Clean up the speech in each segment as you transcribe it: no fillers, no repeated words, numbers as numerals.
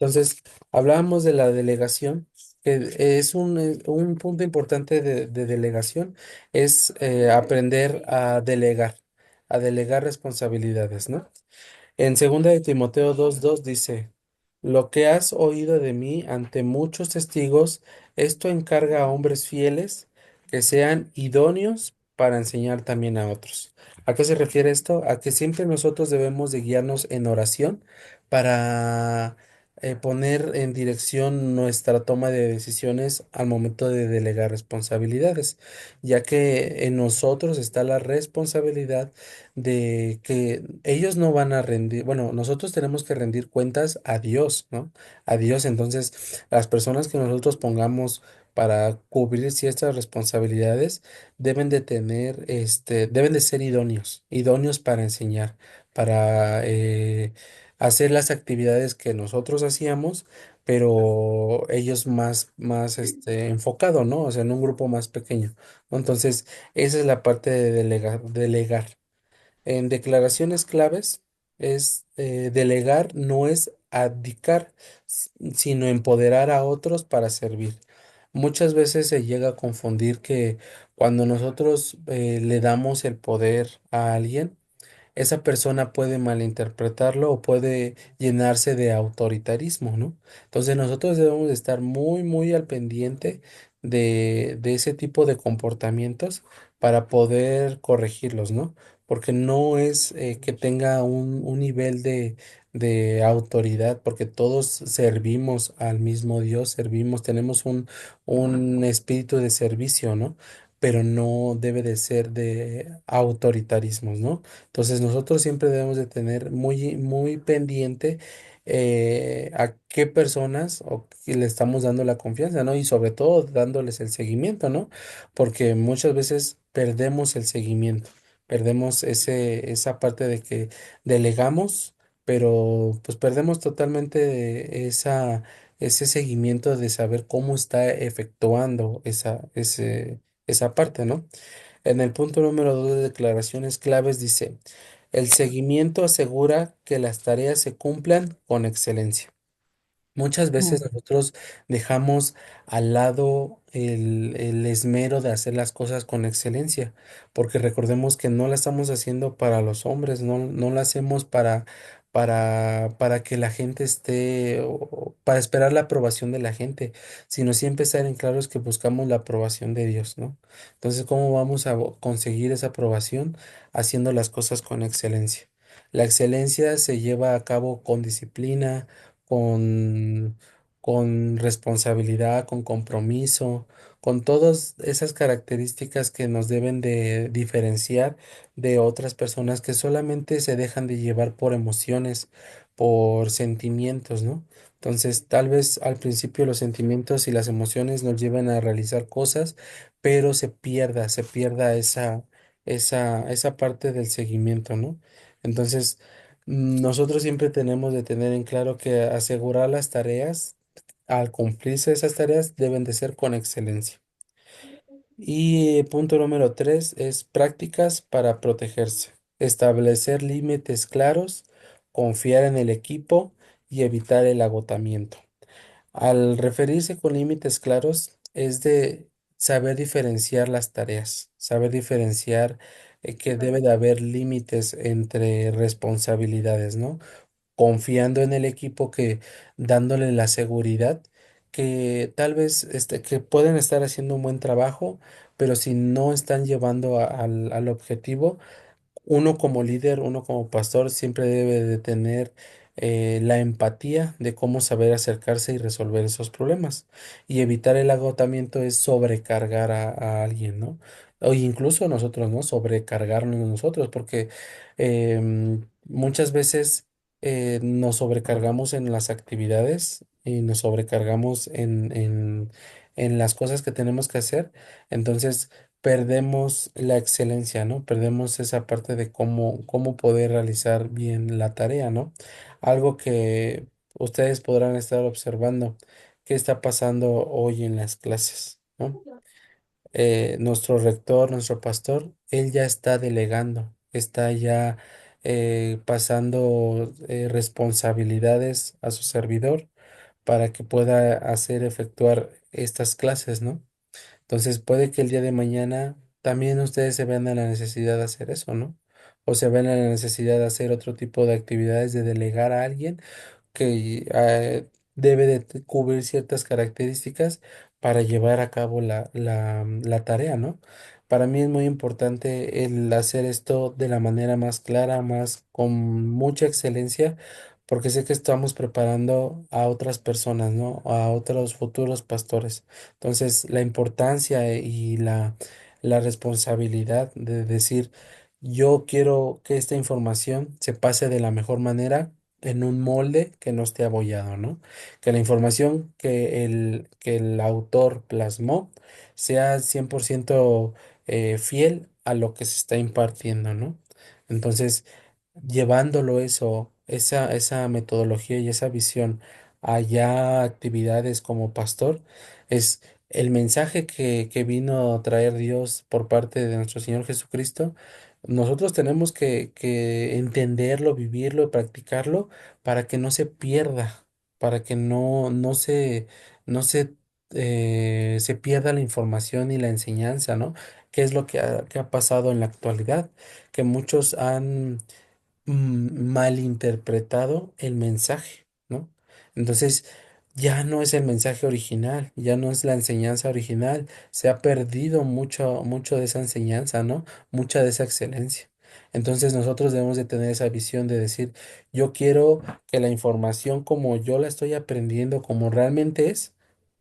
Entonces, hablábamos de la delegación, que es un punto importante de delegación, es aprender a delegar responsabilidades, ¿no? En segunda de Timoteo 2:2 dice, lo que has oído de mí ante muchos testigos, esto encarga a hombres fieles que sean idóneos para enseñar también a otros. ¿A qué se refiere esto? A que siempre nosotros debemos de guiarnos en oración para poner en dirección nuestra toma de decisiones al momento de delegar responsabilidades, ya que en nosotros está la responsabilidad de que ellos no van a rendir, bueno, nosotros tenemos que rendir cuentas a Dios, ¿no? A Dios, entonces, las personas que nosotros pongamos para cubrir ciertas responsabilidades deben de tener, deben de ser idóneos, idóneos para enseñar, para hacer las actividades que nosotros hacíamos, pero ellos más, enfocado, ¿no? O sea, en un grupo más pequeño, ¿no? Entonces, esa es la parte de delegar. En declaraciones claves es delegar no es abdicar, sino empoderar a otros para servir. Muchas veces se llega a confundir que cuando nosotros le damos el poder a alguien, esa persona puede malinterpretarlo o puede llenarse de autoritarismo, ¿no? Entonces nosotros debemos de estar muy, muy al pendiente de ese tipo de comportamientos para poder corregirlos, ¿no? Porque no es que tenga un nivel de autoridad, porque todos servimos al mismo Dios, servimos, tenemos un espíritu de servicio, ¿no? Pero no debe de ser de autoritarismos, ¿no? Entonces nosotros siempre debemos de tener muy, muy pendiente a qué personas o que le estamos dando la confianza, ¿no? Y sobre todo dándoles el seguimiento, ¿no? Porque muchas veces perdemos el seguimiento, perdemos esa parte de que delegamos, pero pues perdemos totalmente ese seguimiento de saber cómo está efectuando esa parte, ¿no? En el punto número 2 de declaraciones claves dice, el seguimiento asegura que las tareas se cumplan con excelencia. Muchas veces Mm. nosotros dejamos al lado el esmero de hacer las cosas con excelencia, porque recordemos que no la estamos haciendo para los hombres, no la hacemos para que la gente esté, o para esperar la aprobación de la gente, sino siempre estar en claro es que buscamos la aprobación de Dios, ¿no? Entonces, ¿cómo vamos a conseguir esa aprobación? Haciendo las cosas con excelencia. La excelencia se lleva a cabo con disciplina, con, con responsabilidad, con compromiso, con todas esas características que nos deben de diferenciar de otras personas que solamente se dejan de llevar por emociones, por sentimientos, ¿no? Entonces, tal vez al principio los sentimientos y las emociones nos llevan a realizar cosas, pero se pierda esa parte del seguimiento, ¿no? Entonces, nosotros siempre tenemos de tener en claro que asegurar las tareas, al cumplirse esas tareas, deben de ser con excelencia. Y punto número 3 es prácticas para protegerse. Establecer límites claros, confiar en el equipo y evitar el agotamiento. Al referirse con límites claros, es de saber diferenciar las tareas, saber diferenciar que debe de haber límites entre responsabilidades, ¿no? Confiando en el equipo, que dándole la seguridad que tal vez que pueden estar haciendo un buen trabajo, pero si no están llevando al objetivo, uno como líder, uno como pastor, siempre debe de tener la empatía de cómo saber acercarse y resolver esos problemas. Y evitar el agotamiento es sobrecargar a alguien, ¿no? O incluso nosotros, ¿no? Sobrecargarnos nosotros, porque muchas veces nos sobrecargamos en las actividades y nos sobrecargamos en las cosas que tenemos que hacer. Entonces, perdemos la excelencia, ¿no? Perdemos esa parte de cómo poder realizar bien la tarea, ¿no? Algo que ustedes podrán estar observando qué está pasando hoy en las clases, ¿no? Nuestro rector, nuestro pastor, él ya está delegando, está ya pasando responsabilidades a su servidor, para que pueda hacer efectuar estas clases, ¿no? Entonces puede que el día de mañana también ustedes se vean en la necesidad de hacer eso, ¿no? O se vean en la necesidad de hacer otro tipo de actividades, de delegar a alguien que debe de cubrir ciertas características para llevar a cabo la tarea, ¿no? Para mí es muy importante el hacer esto de la manera más clara, más con mucha excelencia, porque sé que estamos preparando a otras personas, ¿no? A otros futuros pastores. Entonces, la importancia y la responsabilidad de decir, yo quiero que esta información se pase de la mejor manera en un molde que no esté abollado, ¿no? Que la información que el autor plasmó sea 100% fiel a lo que se está impartiendo, ¿no? Entonces, llevándolo eso, esa metodología y esa visión allá a actividades como pastor, es el mensaje que vino a traer Dios por parte de nuestro Señor Jesucristo. Nosotros tenemos que entenderlo, vivirlo, practicarlo para que no se pierda, para que no se pierda la información y la enseñanza, ¿no? ¿Qué es lo que ha pasado en la actualidad? Que muchos han malinterpretado el mensaje, ¿no? Entonces, ya no es el mensaje original, ya no es la enseñanza original, se ha perdido mucho, mucho de esa enseñanza, ¿no? Mucha de esa excelencia. Entonces, nosotros debemos de tener esa visión de decir, yo quiero que la información como yo la estoy aprendiendo, como realmente es,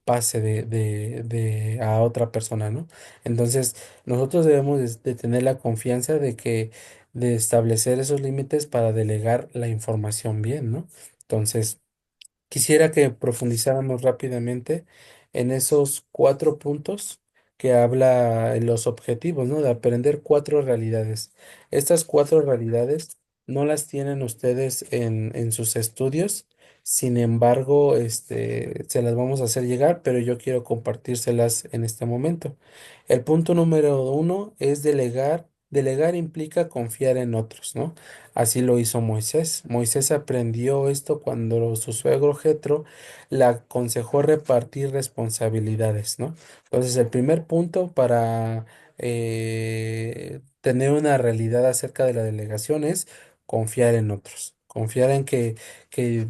pase de a otra persona, ¿no? Entonces, nosotros debemos de tener la confianza de establecer esos límites para delegar la información bien, ¿no? Entonces, quisiera que profundizáramos rápidamente en esos 4 puntos que habla en los objetivos, ¿no? De aprender 4 realidades. Estas 4 realidades no las tienen ustedes en sus estudios, sin embargo, se las vamos a hacer llegar, pero yo quiero compartírselas en este momento. El punto número 1 es delegar. Delegar implica confiar en otros, ¿no? Así lo hizo Moisés. Moisés aprendió esto cuando su suegro Jetro le aconsejó repartir responsabilidades, ¿no? Entonces, el primer punto para tener una realidad acerca de la delegación es confiar en otros. Confiar en que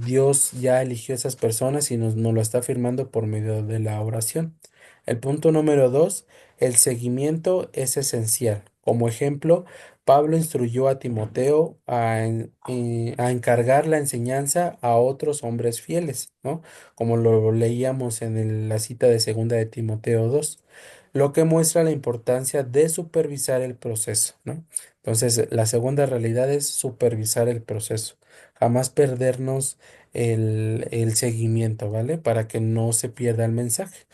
Dios ya eligió esas personas y nos lo está afirmando por medio de la oración. El punto número 2, el seguimiento es esencial. Como ejemplo, Pablo instruyó a Timoteo a encargar la enseñanza a otros hombres fieles, ¿no? Como lo leíamos en la cita de segunda de Timoteo 2, lo que muestra la importancia de supervisar el proceso, ¿no? Entonces, la segunda realidad es supervisar el proceso, jamás perdernos el seguimiento, ¿vale? Para que no se pierda el mensaje.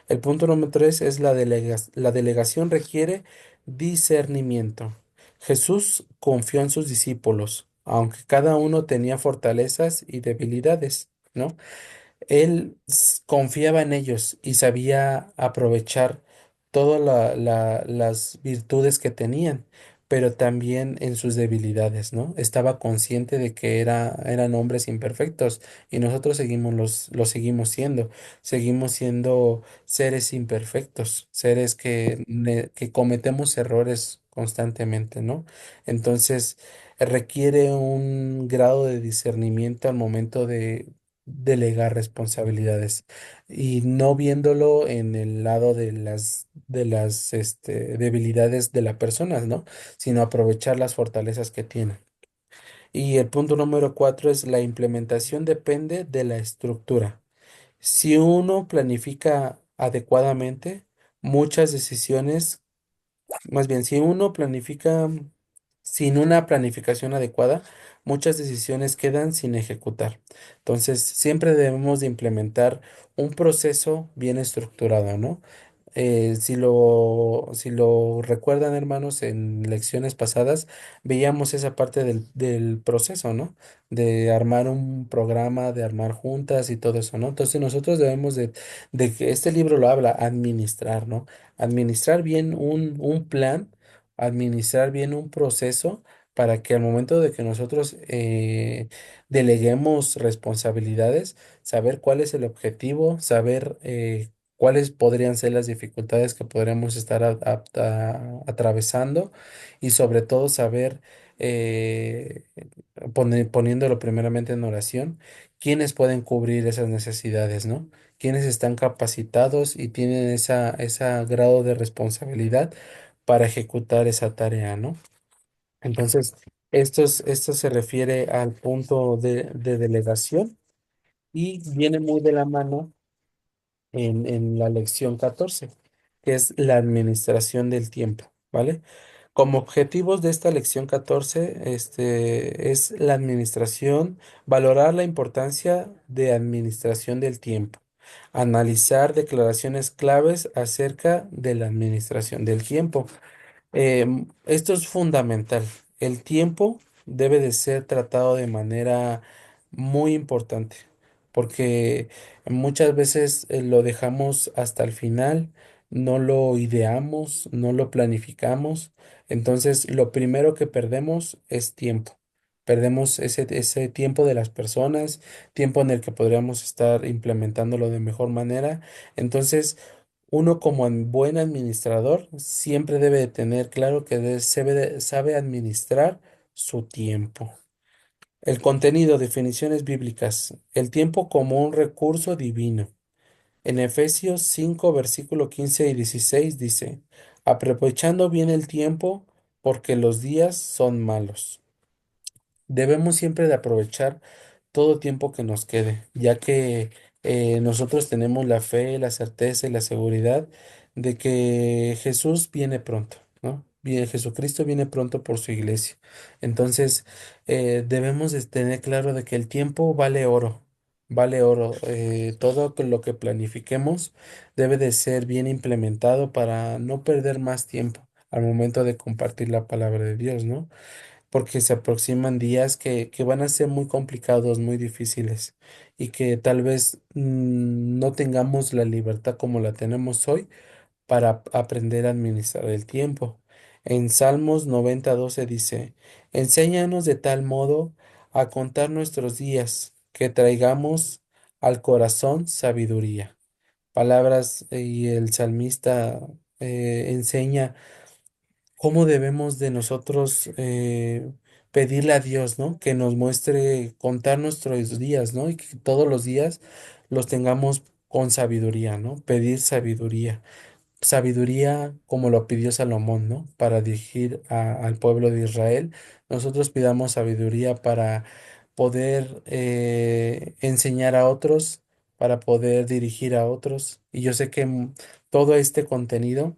El punto número 3 es la delegación requiere discernimiento. Jesús confió en sus discípulos, aunque cada uno tenía fortalezas y debilidades, ¿no? Él confiaba en ellos y sabía aprovechar todas las virtudes que tenían, pero también en sus debilidades, ¿no? Estaba consciente de que eran hombres imperfectos y nosotros los seguimos siendo seres imperfectos, seres que cometemos errores constantemente, ¿no? Entonces, requiere un grado de discernimiento al momento de delegar responsabilidades y no viéndolo en el lado de las debilidades de la persona, ¿no? Sino aprovechar las fortalezas que tiene. Y el punto número 4 es la implementación depende de la estructura. Si uno planifica adecuadamente, muchas decisiones más bien, si uno planifica sin una planificación adecuada, muchas decisiones quedan sin ejecutar. Entonces, siempre debemos de implementar un proceso bien estructurado, ¿no? Si lo recuerdan, hermanos, en lecciones pasadas, veíamos esa parte del proceso, ¿no? De armar un programa, de armar juntas y todo eso, ¿no? Entonces, nosotros debemos de que este libro lo habla, administrar, ¿no? Administrar bien un plan, administrar bien un proceso para que al momento de que nosotros deleguemos responsabilidades, saber cuál es el objetivo, saber cuáles podrían ser las dificultades que podríamos estar atravesando y sobre todo saber, poniéndolo primeramente en oración, quiénes pueden cubrir esas necesidades, ¿no? Quiénes están capacitados y tienen esa grado de responsabilidad para ejecutar esa tarea, ¿no? Entonces, esto se refiere al punto de delegación y viene muy de la mano en la lección 14, que es la administración del tiempo, ¿vale? Como objetivos de esta lección 14, es la administración, valorar la importancia de administración del tiempo, analizar declaraciones claves acerca de la administración del tiempo. Esto es fundamental. El tiempo debe de ser tratado de manera muy importante, porque muchas veces lo dejamos hasta el final, no lo ideamos, no lo planificamos. Entonces, lo primero que perdemos es tiempo. Perdemos ese tiempo de las personas, tiempo en el que podríamos estar implementándolo de mejor manera. Entonces, uno como buen administrador siempre debe de tener claro que sabe administrar su tiempo. El contenido, definiciones bíblicas. El tiempo como un recurso divino. En Efesios 5, versículo 15 y 16 dice, aprovechando bien el tiempo porque los días son malos. Debemos siempre de aprovechar todo tiempo que nos quede, ya que nosotros tenemos la fe, la certeza y la seguridad de que Jesús viene pronto, ¿no? Jesucristo viene pronto por su iglesia. Entonces, debemos de tener claro de que el tiempo vale oro, vale oro. Todo lo que planifiquemos debe de ser bien implementado para no perder más tiempo al momento de compartir la palabra de Dios, ¿no? Porque se aproximan días que van a ser muy complicados, muy difíciles y que tal vez no tengamos la libertad como la tenemos hoy para aprender a administrar el tiempo. En Salmos 90:12 dice, enséñanos de tal modo a contar nuestros días que traigamos al corazón sabiduría. Palabras y el salmista enseña cómo debemos de nosotros pedirle a Dios, ¿no? Que nos muestre, contar nuestros días, ¿no? Y que todos los días los tengamos con sabiduría, ¿no? Pedir sabiduría. Sabiduría como lo pidió Salomón, ¿no? Para dirigir al pueblo de Israel. Nosotros pidamos sabiduría para poder enseñar a otros, para poder dirigir a otros. Y yo sé que todo este contenido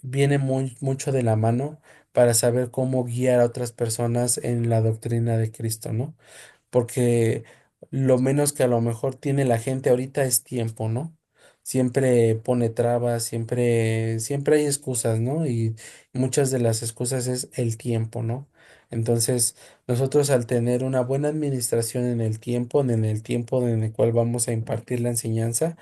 viene mucho de la mano para saber cómo guiar a otras personas en la doctrina de Cristo, ¿no? Porque lo menos que a lo mejor tiene la gente ahorita es tiempo, ¿no? Siempre pone trabas, siempre hay excusas, ¿no? Y muchas de las excusas es el tiempo, ¿no? Entonces, nosotros al tener una buena administración en el tiempo en el cual vamos a impartir la enseñanza,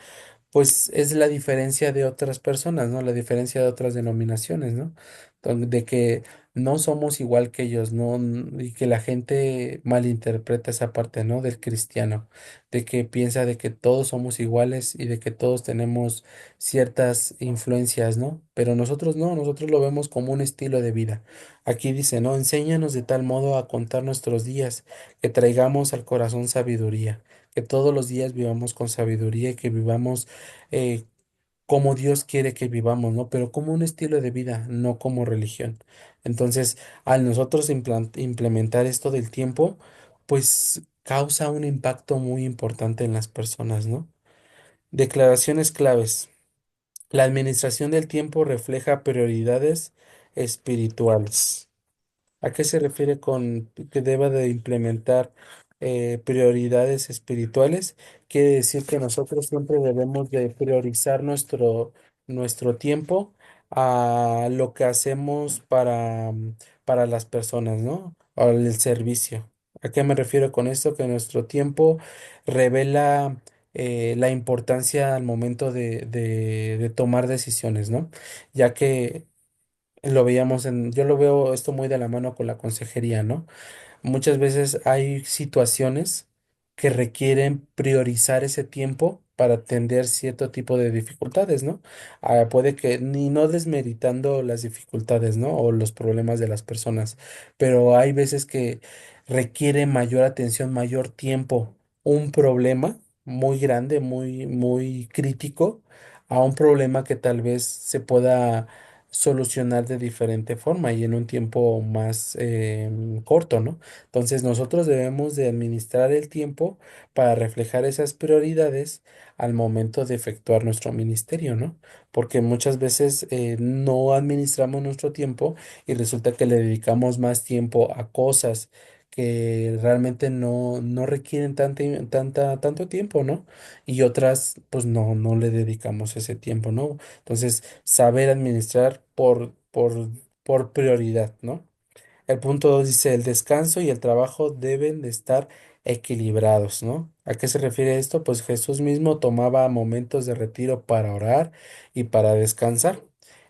pues es la diferencia de otras personas, ¿no? La diferencia de otras denominaciones, ¿no? De que no somos igual que ellos, ¿no? Y que la gente malinterpreta esa parte, ¿no? Del cristiano, de que piensa de que todos somos iguales y de que todos tenemos ciertas influencias, ¿no? Pero nosotros no, nosotros lo vemos como un estilo de vida. Aquí dice, ¿no? Enséñanos de tal modo a contar nuestros días, que traigamos al corazón sabiduría, que todos los días vivamos con sabiduría y que vivamos eh, como Dios quiere que vivamos, ¿no? Pero como un estilo de vida, no como religión. Entonces, al nosotros implementar esto del tiempo, pues causa un impacto muy importante en las personas, ¿no? Declaraciones claves. La administración del tiempo refleja prioridades espirituales. ¿A qué se refiere con que deba de implementar prioridades espirituales? Quiere decir que nosotros siempre debemos de priorizar nuestro tiempo a lo que hacemos para las personas, ¿no? Al servicio. ¿A qué me refiero con esto? Que nuestro tiempo revela la importancia al momento de tomar decisiones, ¿no? Ya que Lo veíamos yo lo veo esto muy de la mano con la consejería, ¿no? Muchas veces hay situaciones que requieren priorizar ese tiempo para atender cierto tipo de dificultades, ¿no? Puede que ni no desmeritando las dificultades, ¿no? O los problemas de las personas, pero hay veces que requiere mayor atención, mayor tiempo, un problema muy grande, muy crítico, a un problema que tal vez se pueda solucionar de diferente forma y en un tiempo más corto, ¿no? Entonces nosotros debemos de administrar el tiempo para reflejar esas prioridades al momento de efectuar nuestro ministerio, ¿no? Porque muchas veces no administramos nuestro tiempo y resulta que le dedicamos más tiempo a cosas que realmente no requieren tanto tiempo, ¿no? Y otras, pues no le dedicamos ese tiempo, ¿no? Entonces, saber administrar por prioridad, ¿no? El punto 2 dice, el descanso y el trabajo deben de estar equilibrados, ¿no? ¿A qué se refiere esto? Pues Jesús mismo tomaba momentos de retiro para orar y para descansar.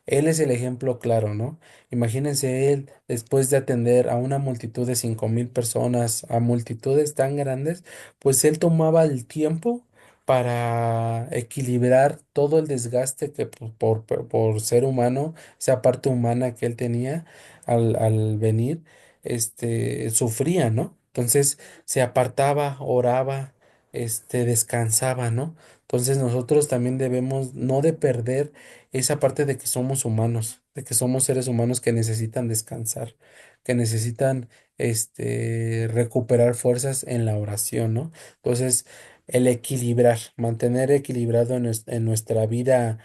Él es el ejemplo claro, ¿no? Imagínense él, después de atender a una multitud de 5,000 personas, a multitudes tan grandes, pues él tomaba el tiempo para equilibrar todo el desgaste que por ser humano, esa parte humana que él tenía al venir, sufría, ¿no? Entonces se apartaba, oraba, descansaba, ¿no? Entonces nosotros también debemos no de perder esa parte de que somos humanos, de que somos seres humanos que necesitan descansar, que necesitan, recuperar fuerzas en la oración, ¿no? Entonces, el equilibrar, mantener equilibrado en nuestra vida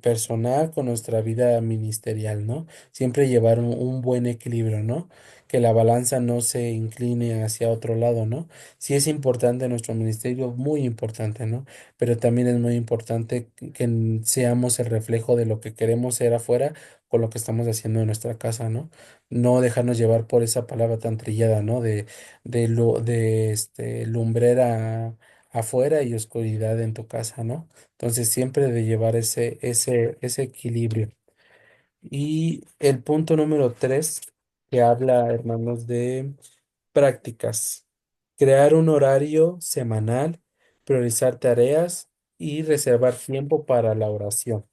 personal con nuestra vida ministerial, ¿no? Siempre llevar un buen equilibrio, ¿no? Que la balanza no se incline hacia otro lado, ¿no? Sí es importante nuestro ministerio, muy importante, ¿no? Pero también es muy importante que seamos el reflejo de lo que queremos ser afuera con lo que estamos haciendo en nuestra casa, ¿no? No dejarnos llevar por esa palabra tan trillada, ¿no? De lumbrera afuera y oscuridad en tu casa, ¿no? Entonces siempre de llevar ese equilibrio. Y el punto número 3 que habla, hermanos, de prácticas. Crear un horario semanal, priorizar tareas y reservar tiempo para la oración.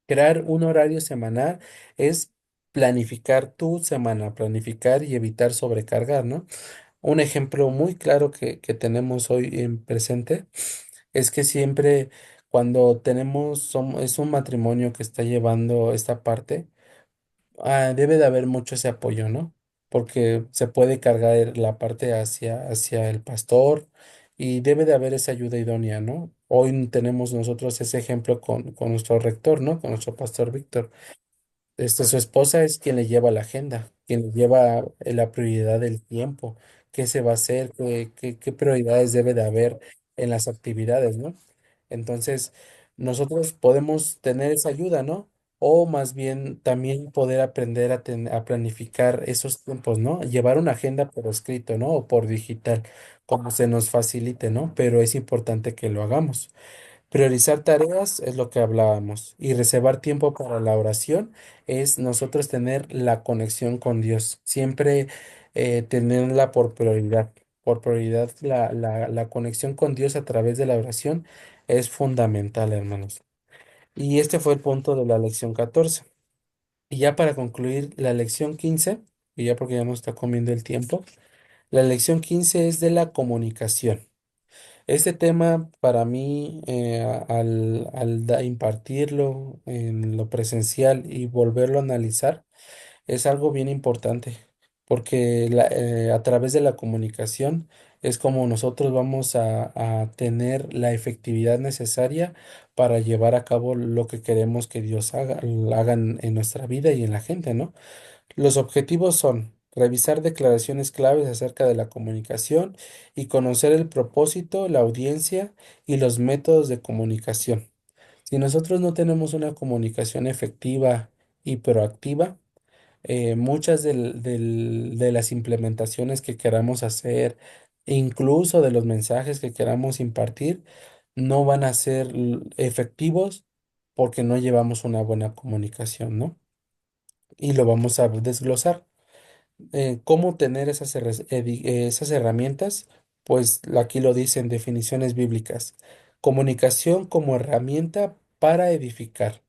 Crear un horario semanal es planificar tu semana, planificar y evitar sobrecargar, ¿no? Un ejemplo muy claro que tenemos hoy en presente es que siempre cuando es un matrimonio que está llevando esta parte, debe de haber mucho ese apoyo, ¿no? Porque se puede cargar la parte hacia el pastor y debe de haber esa ayuda idónea, ¿no? Hoy tenemos nosotros ese ejemplo con nuestro rector, ¿no? Con nuestro pastor Víctor. Su esposa es quien le lleva la agenda, quien le lleva la prioridad del tiempo, qué se va a hacer, qué prioridades debe de haber en las actividades, ¿no? Entonces, nosotros podemos tener esa ayuda, ¿no? O más bien también poder aprender a planificar esos tiempos, ¿no? Llevar una agenda por escrito, ¿no? O por digital, como se nos facilite, ¿no? Pero es importante que lo hagamos. Priorizar tareas es lo que hablábamos y reservar tiempo para la oración es nosotros tener la conexión con Dios, siempre tenerla por prioridad. Por prioridad, la conexión con Dios a través de la oración es fundamental, hermanos. Y este fue el punto de la lección 14. Y ya para concluir la lección 15, y ya porque ya nos está comiendo el tiempo, la lección 15 es de la comunicación. Este tema para mí, impartirlo en lo presencial y volverlo a analizar, es algo bien importante, porque a través de la comunicación es como nosotros vamos a tener la efectividad necesaria para llevar a cabo lo que queremos que Dios hagan en nuestra vida y en la gente, ¿no? Los objetivos son revisar declaraciones claves acerca de la comunicación y conocer el propósito, la audiencia y los métodos de comunicación. Si nosotros no tenemos una comunicación efectiva y proactiva, muchas de las implementaciones que queramos hacer, e incluso de los mensajes que queramos impartir, no van a ser efectivos porque no llevamos una buena comunicación, ¿no? y lo vamos a desglosar. ¿Cómo tener esas herramientas? Pues aquí lo dicen definiciones bíblicas. Comunicación como herramienta para edificar.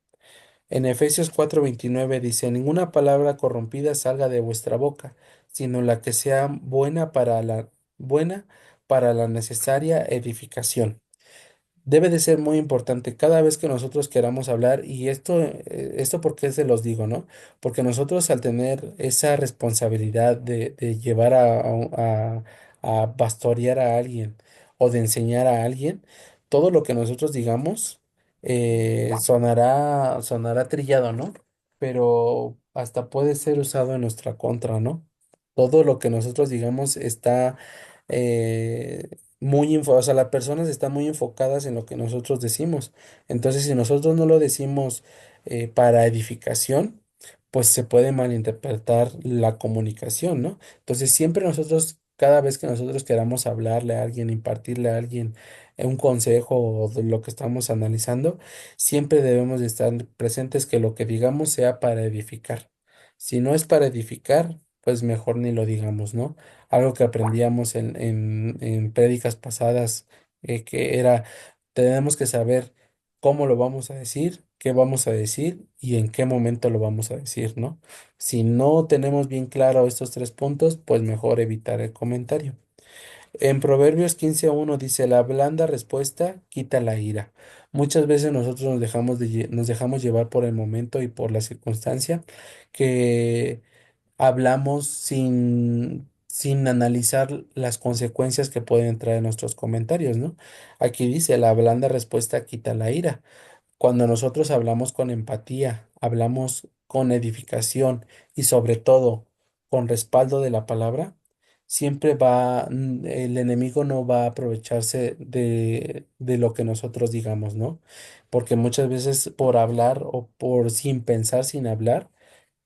En Efesios 4:29 dice, ninguna palabra corrompida salga de vuestra boca, sino la que sea buena para la necesaria edificación. Debe de ser muy importante cada vez que nosotros queramos hablar, y esto porque se los digo, ¿no? Porque nosotros al tener esa responsabilidad de llevar a pastorear a alguien o de enseñar a alguien, todo lo que nosotros digamos sonará trillado, ¿no? Pero hasta puede ser usado en nuestra contra, ¿no? Todo lo que nosotros digamos está o sea, las personas están muy enfocadas en lo que nosotros decimos. Entonces, si nosotros no lo decimos para edificación, pues se puede malinterpretar la comunicación, ¿no? Entonces, siempre nosotros, cada vez que nosotros queramos hablarle a alguien, impartirle a alguien un consejo o de lo que estamos analizando, siempre debemos de estar presentes que lo que digamos sea para edificar. Si no es para edificar, pues mejor ni lo digamos, ¿no? Algo que aprendíamos en prédicas pasadas, que era, tenemos que saber cómo lo vamos a decir, qué vamos a decir y en qué momento lo vamos a decir, ¿no? Si no tenemos bien claro estos tres puntos, pues mejor evitar el comentario. En Proverbios 15:1 dice, la blanda respuesta quita la ira. Muchas veces nosotros nos dejamos llevar por el momento y por la circunstancia que hablamos sin analizar las consecuencias que pueden traer nuestros comentarios, ¿no? Aquí dice, la blanda respuesta quita la ira. Cuando nosotros hablamos con empatía, hablamos con edificación y sobre todo con respaldo de la palabra, el enemigo no va a aprovecharse de lo que nosotros digamos, ¿no? Porque muchas veces por hablar o por sin pensar, sin hablar,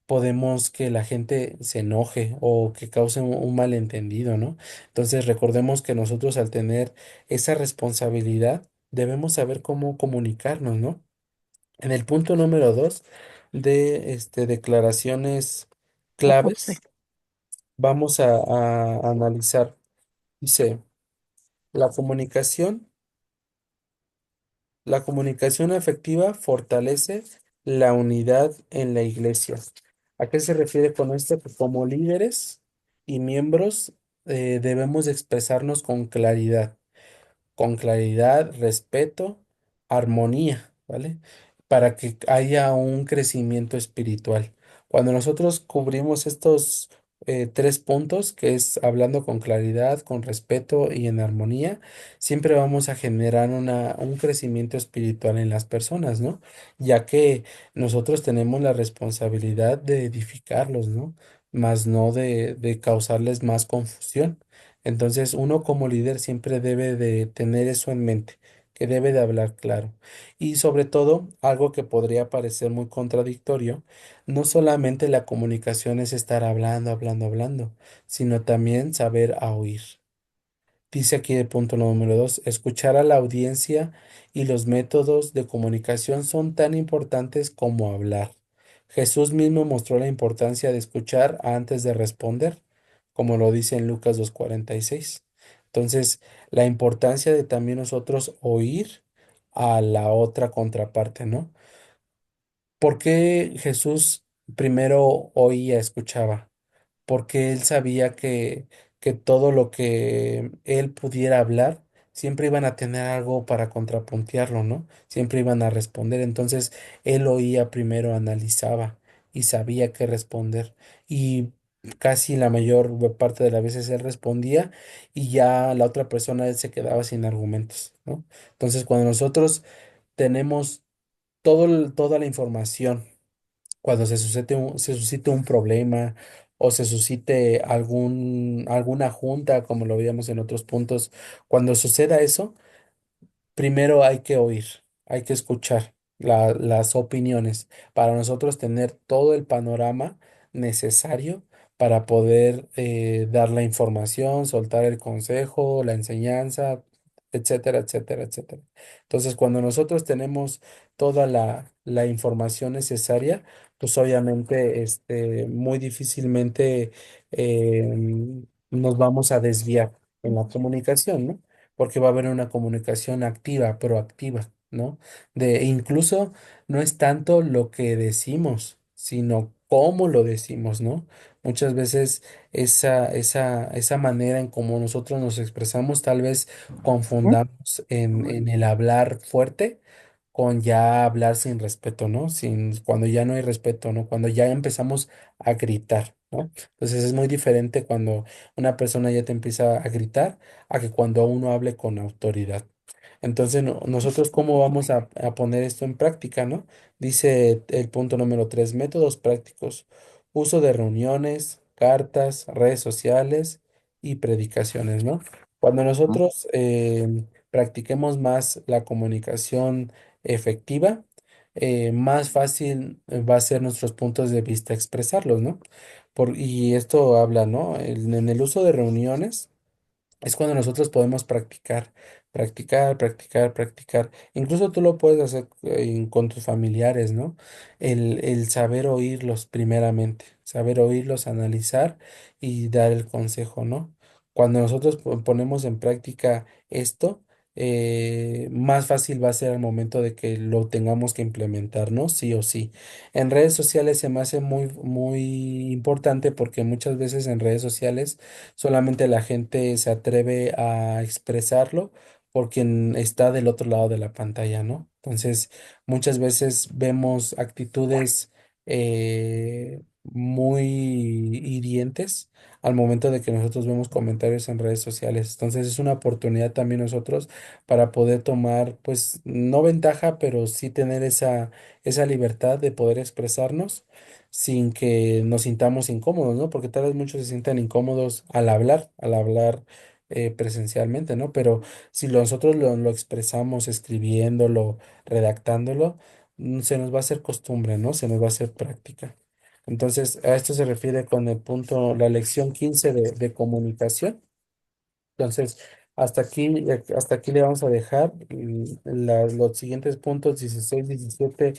podemos que la gente se enoje o que cause un malentendido, ¿no? Entonces recordemos que nosotros al tener esa responsabilidad debemos saber cómo comunicarnos, ¿no? En el punto número 2 de declaraciones José. claves, vamos a analizar. Dice, la comunicación, la comunicación efectiva fortalece la unidad en la iglesia. ¿A qué se refiere con esto? Pues como líderes y miembros debemos de expresarnos con claridad, respeto, armonía, ¿vale? Para que haya un crecimiento espiritual. Cuando nosotros cubrimos estos tres puntos, que es hablando con claridad, con respeto y en armonía, siempre vamos a generar un crecimiento espiritual en las personas, ¿no? Ya que nosotros tenemos la responsabilidad de edificarlos, ¿no? Más no de causarles más confusión. Entonces, uno como líder siempre debe de tener eso en mente, que debe de hablar claro. Y sobre todo, algo que podría parecer muy contradictorio, no solamente la comunicación es estar hablando, hablando, hablando, sino también saber a oír. Dice aquí el punto número 2, escuchar a la audiencia y los métodos de comunicación son tan importantes como hablar. Jesús mismo mostró la importancia de escuchar antes de responder, como lo dice en Lucas 2:46. Entonces, la importancia de también nosotros oír a la otra contraparte, ¿no? ¿Por qué Jesús primero oía, escuchaba? Porque él sabía que todo lo que él pudiera hablar, siempre iban a tener algo para contrapuntearlo, ¿no? Siempre iban a responder. Entonces, él oía primero, analizaba y sabía qué responder. Y casi la mayor parte de las veces él respondía y ya la otra persona él se quedaba sin argumentos, ¿no? Entonces, cuando nosotros tenemos toda la información, cuando se suscite un problema o se suscite alguna junta, como lo veíamos en otros puntos, cuando suceda eso, primero hay que oír, hay que escuchar las opiniones para nosotros tener todo el panorama necesario para poder dar la información, soltar el consejo, la enseñanza, etcétera, etcétera, etcétera. Entonces, cuando nosotros tenemos toda la información necesaria, pues obviamente muy difícilmente nos vamos a desviar en la comunicación, ¿no? Porque va a haber una comunicación activa, proactiva, ¿no? Incluso no es tanto lo que decimos, sino cómo lo decimos, ¿no? Muchas veces esa manera en cómo nosotros nos expresamos, tal vez confundamos en el hablar fuerte con ya hablar sin respeto, ¿no? Cuando ya no hay respeto, ¿no? Cuando ya empezamos a gritar, ¿no? Entonces es muy diferente cuando una persona ya te empieza a gritar a que cuando uno hable con autoridad. Entonces, nosotros cómo vamos a poner esto en práctica, ¿no? Dice el punto número 3, métodos prácticos, uso de reuniones, cartas, redes sociales y predicaciones, ¿no? Cuando nosotros practiquemos más la comunicación efectiva, más fácil va a ser nuestros puntos de vista expresarlos, ¿no? Y esto habla, ¿no? En el uso de reuniones es cuando nosotros podemos practicar, practicar, practicar, practicar. Incluso tú lo puedes hacer con tus familiares, ¿no? El saber oírlos primeramente, saber oírlos, analizar y dar el consejo, ¿no? Cuando nosotros ponemos en práctica esto, más fácil va a ser al momento de que lo tengamos que implementar, ¿no? Sí o sí. En redes sociales se me hace muy, muy importante porque muchas veces en redes sociales solamente la gente se atreve a expresarlo por quien está del otro lado de la pantalla, ¿no? Entonces, muchas veces vemos actitudes muy hirientes al momento de que nosotros vemos comentarios en redes sociales. Entonces, es una oportunidad también nosotros para poder tomar, pues, no ventaja, pero sí tener esa libertad de poder expresarnos sin que nos sintamos incómodos, ¿no? Porque tal vez muchos se sientan incómodos al hablar presencialmente, ¿no? Pero si nosotros lo expresamos escribiéndolo, redactándolo, se nos va a hacer costumbre, ¿no? Se nos va a hacer práctica. Entonces, a esto se refiere con el punto, la lección 15 de comunicación. Entonces, hasta aquí le vamos a dejar los siguientes puntos 16, 17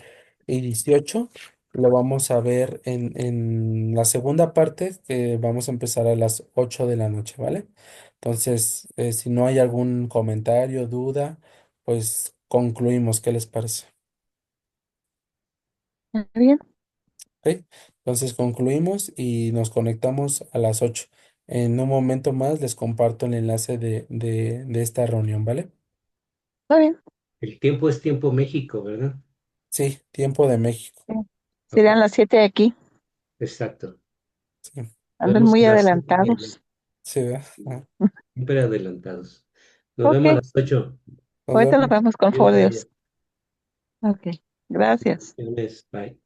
y 18. Lo vamos a ver en la segunda parte, que vamos a empezar a las 8 de la noche, ¿vale? Entonces, si no hay algún comentario, duda, pues concluimos. ¿Qué les parece? ¿Está bien? ¿Ok? Entonces concluimos y nos conectamos a las 8. En un momento más les comparto el enlace de esta reunión, ¿vale? Está bien. El tiempo es tiempo México, ¿verdad? Sí, tiempo de México. Sí. Ok, Serían las 7 de aquí. exacto. Sí, Nos Andan vemos muy a las 7 allá, adelantados. sí, ¿verdad? Ah, súper adelantados. Nos Ok, vemos a las 8. nos ahorita nos vemos. vemos con Dios favor de mediante. Dios. Ok, gracias. Bye.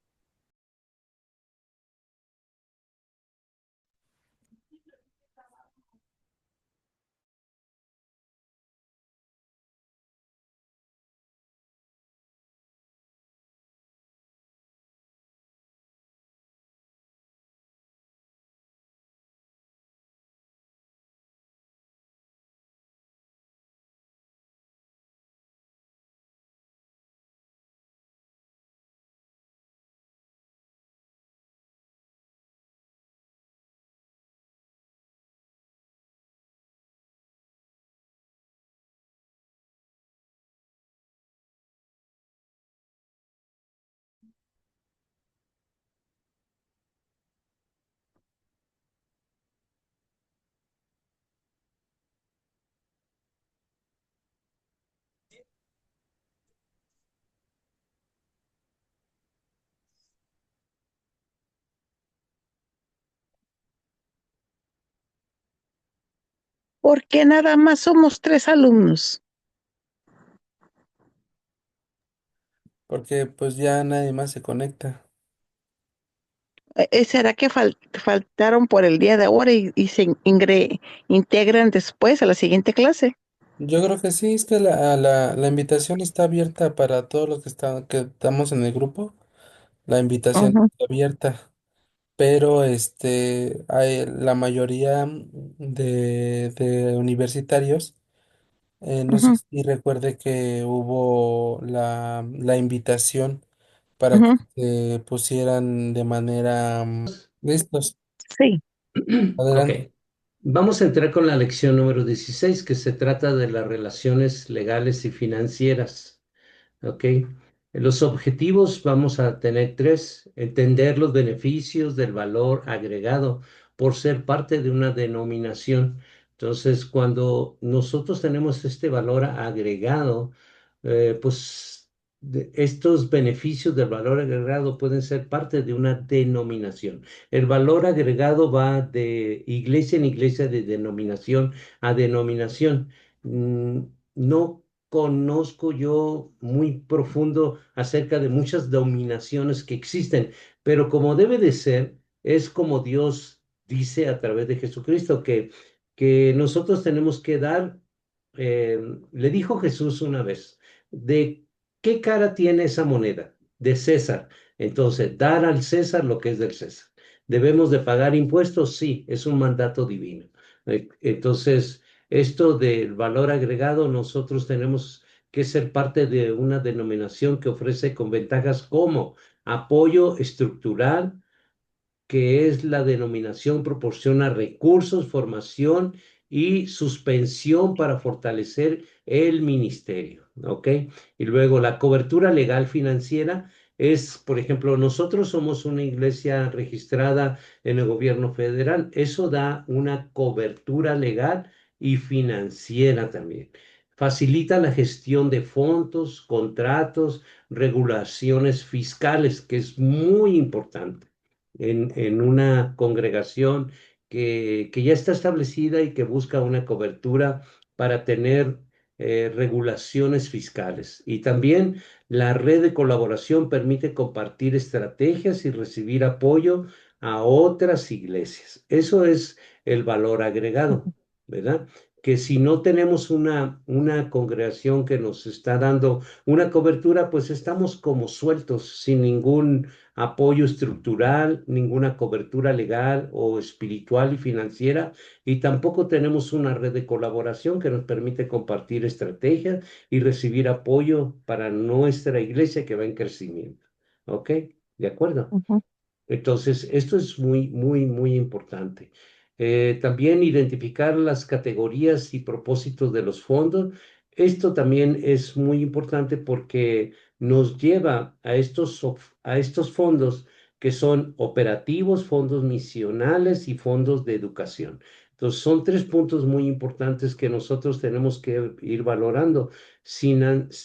¿Por qué nada más somos 3 alumnos? Porque pues ya nadie más se conecta. ¿Será que faltaron por el día de ahora y se integran después a la siguiente clase? Yo creo que sí, es que la invitación está abierta para todos los que estamos en el grupo. La invitación Ujú. está abierta, pero la mayoría de universitarios No sé Ujú, si recuerde que hubo la invitación para que ujú. se pusieran de manera listos. Sí. Ok, Adelante. vamos a entrar con la lección número 16, que se trata de las relaciones legales y financieras. ¿Ok? Los objetivos vamos a tener tres: entender los beneficios del valor agregado por ser parte de una denominación. Entonces, cuando nosotros tenemos este valor agregado, pues estos beneficios del valor agregado pueden ser parte de una denominación. El valor agregado va de iglesia en iglesia, de denominación a denominación. No conozco yo muy profundo acerca de muchas dominaciones que existen, pero como debe de ser, es como Dios dice a través de Jesucristo, que nosotros tenemos que dar, le dijo Jesús una vez, ¿de qué cara tiene esa moneda? De César. Entonces, dar al César lo que es del César. ¿Debemos de pagar impuestos? Sí, es un mandato divino. Entonces, esto del valor agregado, nosotros tenemos que ser parte de una denominación que ofrece con ventajas como apoyo estructural, que es la denominación, proporciona recursos, formación y suspensión para fortalecer el ministerio, ¿ok? Y luego la cobertura legal financiera es, por ejemplo, nosotros somos una iglesia registrada en el gobierno federal. Eso da una cobertura legal y financiera también. Facilita la gestión de fondos, contratos, regulaciones fiscales, que es muy importante en una congregación que ya está establecida y que busca una cobertura para tener regulaciones fiscales. Y también la red de colaboración permite compartir estrategias y recibir apoyo a otras iglesias. Eso es el valor agregado, ¿verdad? Que si no tenemos una congregación que nos está dando una cobertura, pues estamos como sueltos, sin ningún apoyo estructural, ninguna cobertura legal o espiritual y financiera, y tampoco tenemos una red de colaboración que nos permite compartir estrategias y recibir apoyo para nuestra iglesia que va en crecimiento. ¿Ok? ¿De acuerdo? Ujú, Entonces, esto es muy, muy, muy importante. También identificar las categorías y propósitos de los fondos. Esto también es muy importante porque nos lleva a estos fondos que son operativos, fondos misionales y fondos de educación. Entonces, son tres puntos muy importantes que nosotros tenemos que ir valorando.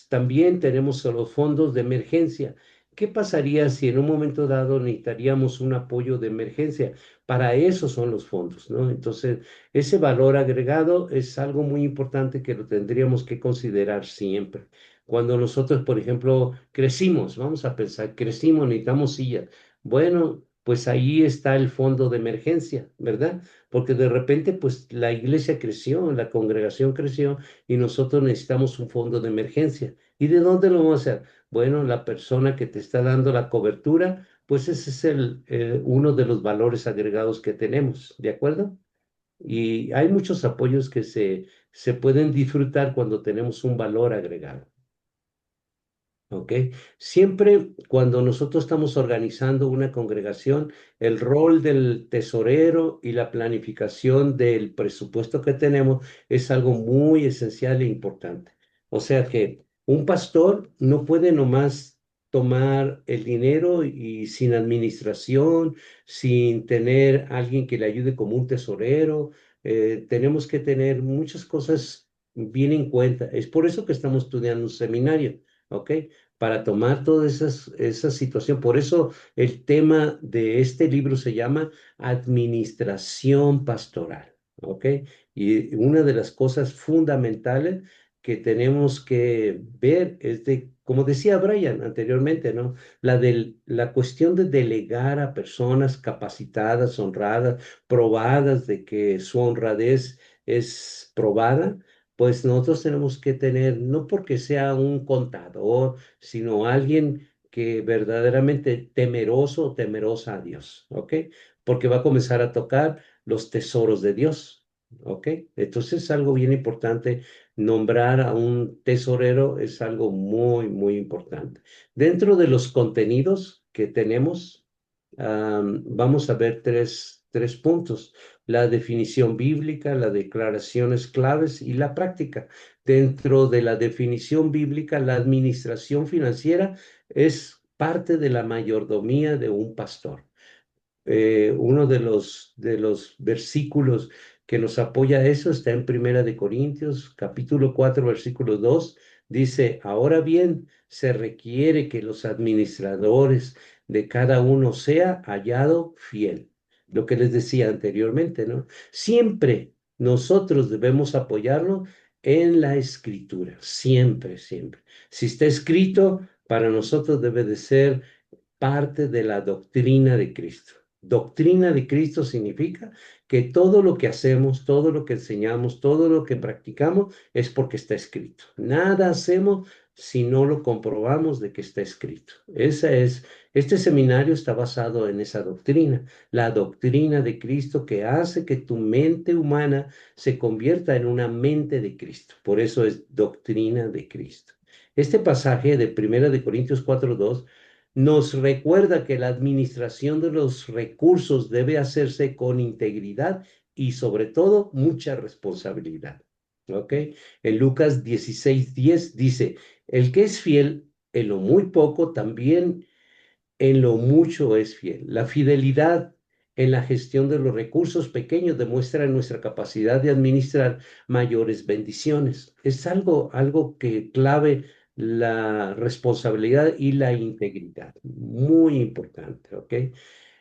También tenemos los fondos de emergencia. ¿Qué pasaría si en un momento dado necesitaríamos un apoyo de emergencia? Para eso son los fondos, ¿no? Entonces, ese valor agregado es algo muy importante que lo tendríamos que considerar siempre. Cuando nosotros, por ejemplo, crecimos, vamos a pensar, crecimos, necesitamos sillas. Bueno, pues ahí está el fondo de emergencia, ¿verdad? Porque de repente, pues la iglesia creció, la congregación creció y nosotros necesitamos un fondo de emergencia. ¿Y de dónde lo vamos a hacer? Bueno, la persona que te está dando la cobertura, pues ese es uno de los valores agregados que tenemos, ¿de acuerdo? Y hay muchos apoyos que se pueden disfrutar cuando tenemos un valor agregado. ¿Ok? Siempre cuando nosotros estamos organizando una congregación, el rol del tesorero y la planificación del presupuesto que tenemos es algo muy esencial e importante. O sea que un pastor no puede nomás tomar el dinero y sin administración, sin tener alguien que le ayude como un tesorero. Tenemos que tener muchas cosas bien en cuenta. Es por eso que estamos estudiando un seminario. ¿Ok? Para tomar toda esa situación. Por eso el tema de este libro se llama Administración Pastoral, ¿ok? Y una de las cosas fundamentales que tenemos que ver es de, como decía Brian anteriormente, ¿no? La cuestión de delegar a personas capacitadas, honradas, probadas de que su honradez es probada. Pues nosotros tenemos que tener, no porque sea un contador, sino alguien que verdaderamente temeroso o temerosa a Dios, ¿ok? Porque va a comenzar a tocar los tesoros de Dios, ¿ok? Entonces es algo bien importante nombrar a un tesorero es algo muy, muy importante. Dentro de los contenidos que tenemos, vamos a ver tres puntos: la definición bíblica, las declaraciones claves y la práctica. Dentro de la definición bíblica, la administración financiera es parte de la mayordomía de un pastor. Uno de los versículos que nos apoya eso está en Primera de Corintios, capítulo 4 versículo 2. Dice: ahora bien, se requiere que los administradores de cada uno sea hallado fiel. Lo que les decía anteriormente, ¿no? Siempre nosotros debemos apoyarlo en la escritura, siempre, siempre. Si está escrito, para nosotros debe de ser parte de la doctrina de Cristo. Doctrina de Cristo significa que todo lo que hacemos, todo lo que enseñamos, todo lo que practicamos es porque está escrito. Nada hacemos si no lo comprobamos de que está escrito. Este seminario está basado en esa doctrina, la doctrina de Cristo, que hace que tu mente humana se convierta en una mente de Cristo. Por eso es doctrina de Cristo. Este pasaje de Primera de Corintios 4:2 nos recuerda que la administración de los recursos debe hacerse con integridad y sobre todo mucha responsabilidad. ¿Ok? En Lucas 16:10 dice: el que es fiel en lo muy poco, también en lo mucho es fiel. La fidelidad en la gestión de los recursos pequeños demuestra nuestra capacidad de administrar mayores bendiciones. Es algo que clave la responsabilidad y la integridad. Muy importante, ¿ok?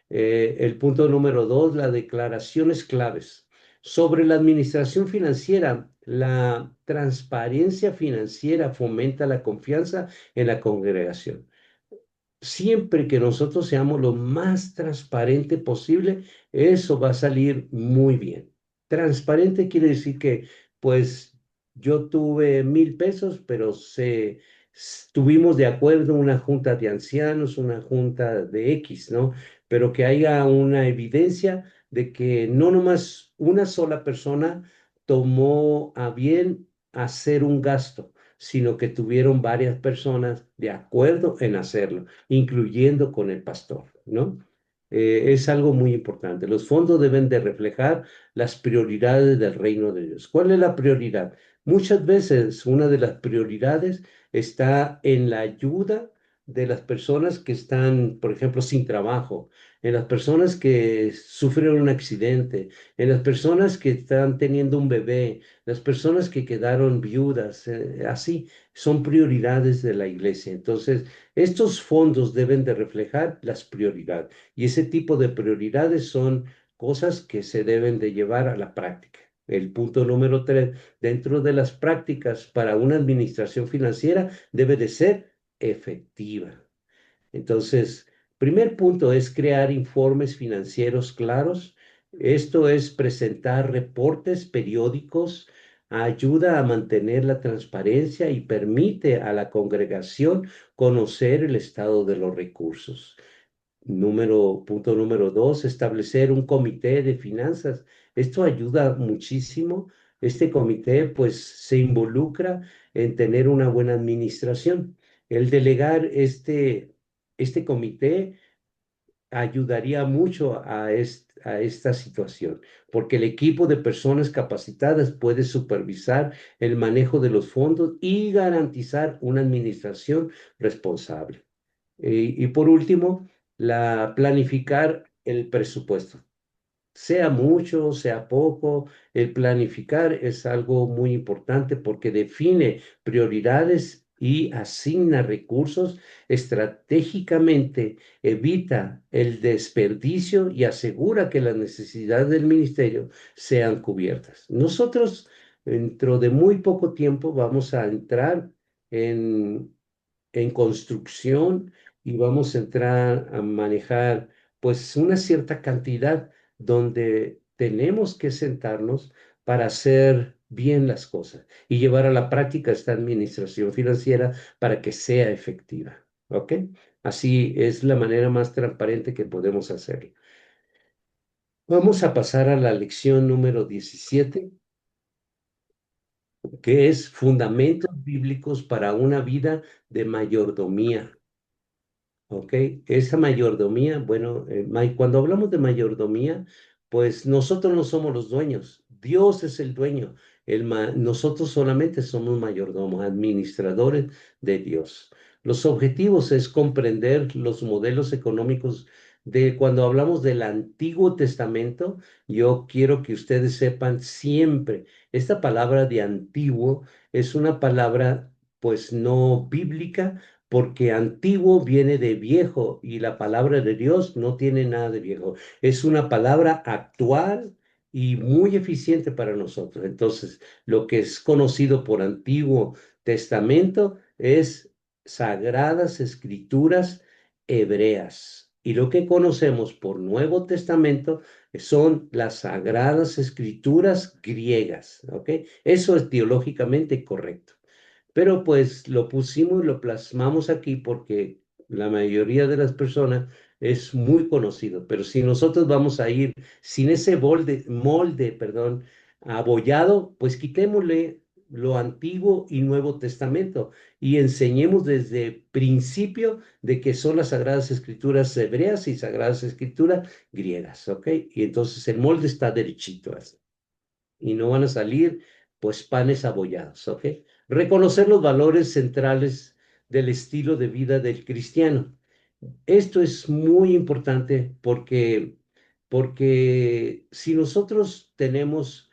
El punto número 2, las declaraciones claves. Sobre la administración financiera, la transparencia financiera fomenta la confianza en la congregación. Siempre que nosotros seamos lo más transparente posible, eso va a salir muy bien. Transparente quiere decir que, pues, yo tuve 1,000 pesos, pero tuvimos de acuerdo una junta de ancianos, una junta de X, ¿no? Pero que haya una evidencia de que no nomás una sola persona tomó a bien hacer un gasto, sino que tuvieron varias personas de acuerdo en hacerlo, incluyendo con el pastor, ¿no? Es algo muy importante. Los fondos deben de reflejar las prioridades del reino de Dios. ¿Cuál es la prioridad? Muchas veces una de las prioridades está en la ayuda de las personas que están, por ejemplo, sin trabajo, en las personas que sufrieron un accidente, en las personas que están teniendo un bebé, las personas que quedaron viudas, así son prioridades de la iglesia. Entonces, estos fondos deben de reflejar las prioridades y ese tipo de prioridades son cosas que se deben de llevar a la práctica. El punto número 3, dentro de las prácticas para una administración financiera, debe de ser efectiva. Entonces, primer punto es crear informes financieros claros. Esto es presentar reportes periódicos, ayuda a mantener la transparencia y permite a la congregación conocer el estado de los recursos. Punto número 2, establecer un comité de finanzas. Esto ayuda muchísimo. Este comité pues se involucra en tener una buena administración. El delegar este comité ayudaría mucho a esta situación, porque el equipo de personas capacitadas puede supervisar el manejo de los fondos y garantizar una administración responsable. Y por último, planificar el presupuesto. Sea mucho, sea poco, el planificar es algo muy importante porque define prioridades y asigna recursos estratégicamente, evita el desperdicio y asegura que las necesidades del ministerio sean cubiertas. Nosotros, dentro de muy poco tiempo, vamos a entrar en construcción y vamos a entrar a manejar pues una cierta cantidad donde tenemos que sentarnos para hacer bien las cosas y llevar a la práctica esta administración financiera para que sea efectiva. ¿Ok? Así es la manera más transparente que podemos hacerlo. Vamos a pasar a la lección número 17. que es Fundamentos Bíblicos para una vida de mayordomía. ¿Ok? Esa mayordomía, bueno, cuando hablamos de mayordomía, pues nosotros no somos los dueños, Dios es el dueño, nosotros solamente somos mayordomos, administradores de Dios. Los objetivos es comprender los modelos económicos de cuando hablamos del Antiguo Testamento. Yo quiero que ustedes sepan siempre, esta palabra de antiguo es una palabra pues no bíblica, porque antiguo viene de viejo y la palabra de Dios no tiene nada de viejo. Es una palabra actual y muy eficiente para nosotros. Entonces, lo que es conocido por Antiguo Testamento es Sagradas Escrituras hebreas. Y lo que conocemos por Nuevo Testamento son las Sagradas Escrituras griegas, ¿ok? Eso es teológicamente correcto. Pero pues lo pusimos y lo plasmamos aquí porque la mayoría de las personas es muy conocido. Pero si nosotros vamos a ir sin ese perdón, abollado, pues quitémosle lo Antiguo y Nuevo Testamento y enseñemos desde principio de que son las Sagradas Escrituras hebreas y Sagradas Escrituras griegas, ¿ok? Y entonces el molde está derechito así y no van a salir pues panes abollados, ¿ok? Reconocer los valores centrales del estilo de vida del cristiano. Esto es muy importante porque si nosotros tenemos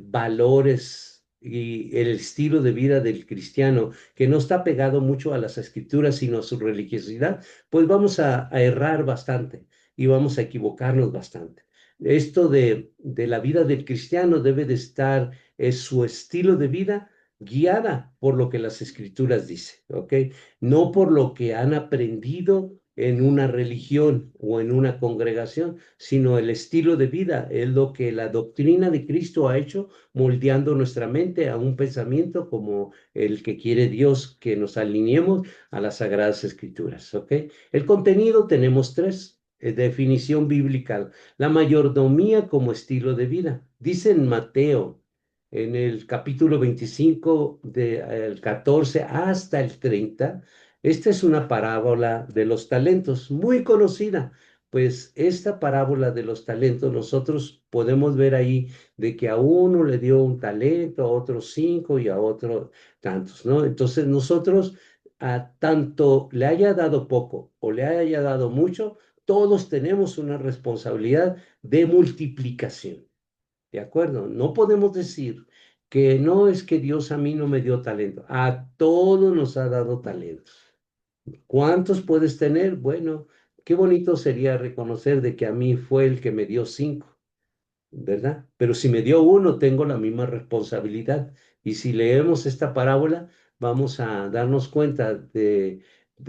valores y el estilo de vida del cristiano que no está pegado mucho a las escrituras, sino a su religiosidad, pues vamos a errar bastante y vamos a equivocarnos bastante. Esto de la vida del cristiano debe de estar, es su estilo de vida guiada por lo que las escrituras dicen, ¿ok? No por lo que han aprendido en una religión o en una congregación, sino el estilo de vida, es lo que la doctrina de Cristo ha hecho, moldeando nuestra mente a un pensamiento como el que quiere Dios que nos alineemos a las Sagradas Escrituras, ¿ok? El contenido tenemos tres. Definición bíblica, la mayordomía como estilo de vida. Dice en Mateo, en el capítulo 25, del 14 hasta el 30, esta es una parábola de los talentos, muy conocida. Pues esta parábola de los talentos, nosotros podemos ver ahí de que a uno le dio un talento, a otro cinco y a otro tantos, ¿no? Entonces nosotros, a tanto le haya dado poco o le haya dado mucho, todos tenemos una responsabilidad de multiplicación. ¿De acuerdo? No podemos decir que no es que Dios a mí no me dio talento. A todos nos ha dado talentos. ¿Cuántos puedes tener? Bueno, qué bonito sería reconocer de que a mí fue el que me dio cinco, ¿verdad? Pero si me dio uno, tengo la misma responsabilidad. Y si leemos esta parábola, vamos a darnos cuenta de